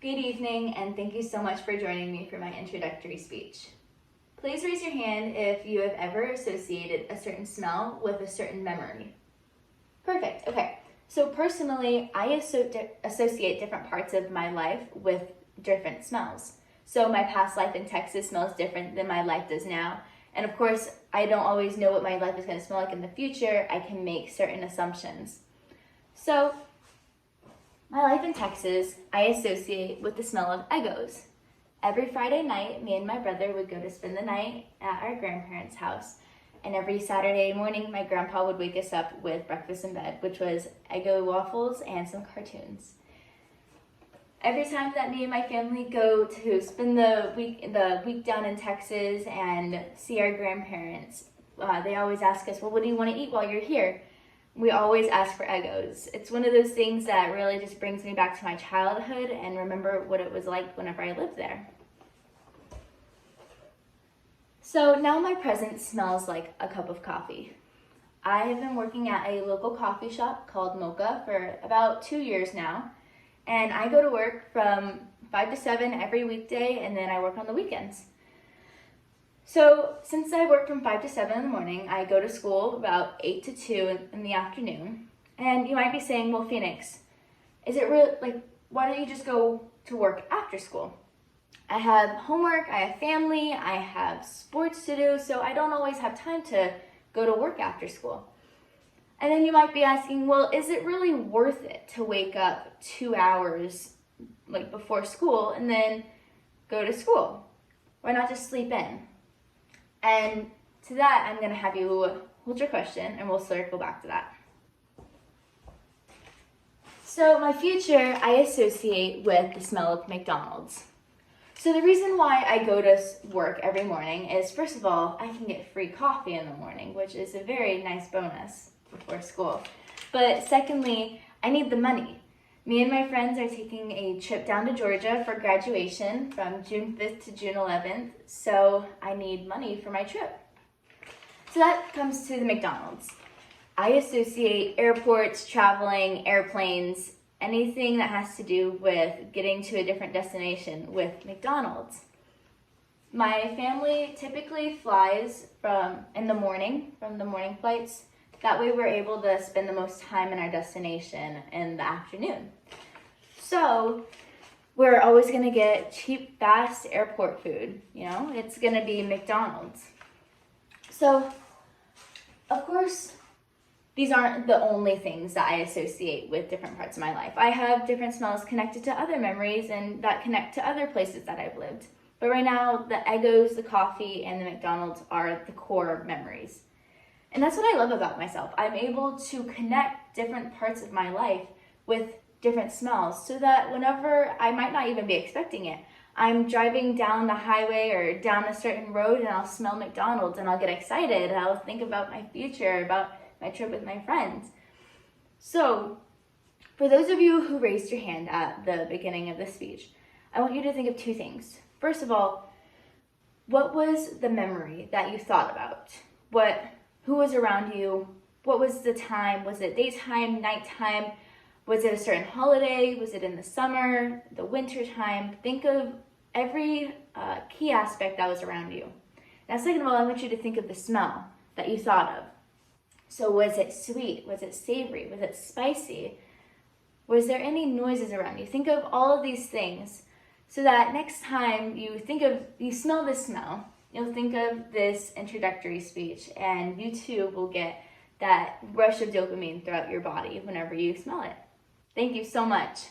Good evening, and thank you so much for joining me for my introductory speech. Please raise your hand if you have ever associated a certain smell with a certain memory. Perfect, okay. So personally, I associate different parts of my life with different smells. So my past life in Texas smells different than my life does now. And of course, I don't always know what my life is going to smell like in the future. I can make certain assumptions. So my life in Texas, I associate with the smell of Eggos. Every Friday night, me and my brother would go to spend the night at our grandparents' house. And every Saturday morning, my grandpa would wake us up with breakfast in bed, which was Eggo waffles and some cartoons. Every time that me and my family go to spend the week down in Texas and see our grandparents, they always ask us, well, what do you want to eat while you're here? We always ask for Eggos. It's one of those things that really just brings me back to my childhood and remember what it was like whenever I lived there. So now my present smells like a cup of coffee. I have been working at a local coffee shop called Mocha for about 2 years now, and I go to work from 5 to 7 every weekday, and then I work on the weekends. So since I work from 5 to 7 in the morning, I go to school about 8 to 2 in the afternoon. And you might be saying, well, Phoenix, is it real, why don't you just go to work after school? I have homework, I have family, I have sports to do, so I don't always have time to go to work after school. And then you might be asking, well, is it really worth it to wake up 2 hours before school and then go to school? Why not just sleep in? And to that, I'm going to have you hold your question and we'll circle back to that. So my future, I associate with the smell of McDonald's. So the reason why I go to work every morning is, first of all, I can get free coffee in the morning, which is a very nice bonus before school. But secondly, I need the money. Me and my friends are taking a trip down to Georgia for graduation from June 5th to June 11th, so I need money for my trip. So that comes to the McDonald's. I associate airports, traveling, airplanes, anything that has to do with getting to a different destination with McDonald's. My family typically flies in the morning, from the morning flights. That way we're able to spend the most time in our destination in the afternoon. So we're always going to get cheap, fast airport food. It's going to be McDonald's. So, of course, these aren't the only things that I associate with different parts of my life. I have different smells connected to other memories and that connect to other places that I've lived. But right now, the Eggos, the coffee, and the McDonald's are the core memories. And that's what I love about myself. I'm able to connect different parts of my life with different smells so that whenever I might not even be expecting it, I'm driving down the highway or down a certain road and I'll smell McDonald's and I'll get excited. I'll think about my future, about my trip with my friends. So for those of you who raised your hand at the beginning of the speech, I want you to think of 2 things. First of all, what was the memory that you thought about? Who was around you? What was the time? Was it daytime, nighttime? Was it a certain holiday? Was it in the summer, the winter time? Think of every key aspect that was around you. Now, second of all, I want you to think of the smell that you thought of. So was it sweet? Was it savory? Was it spicy? Was there any noises around you? Think of all of these things so that next time you smell this smell, you'll think of this introductory speech and you too will get that rush of dopamine throughout your body whenever you smell it. Thank you so much.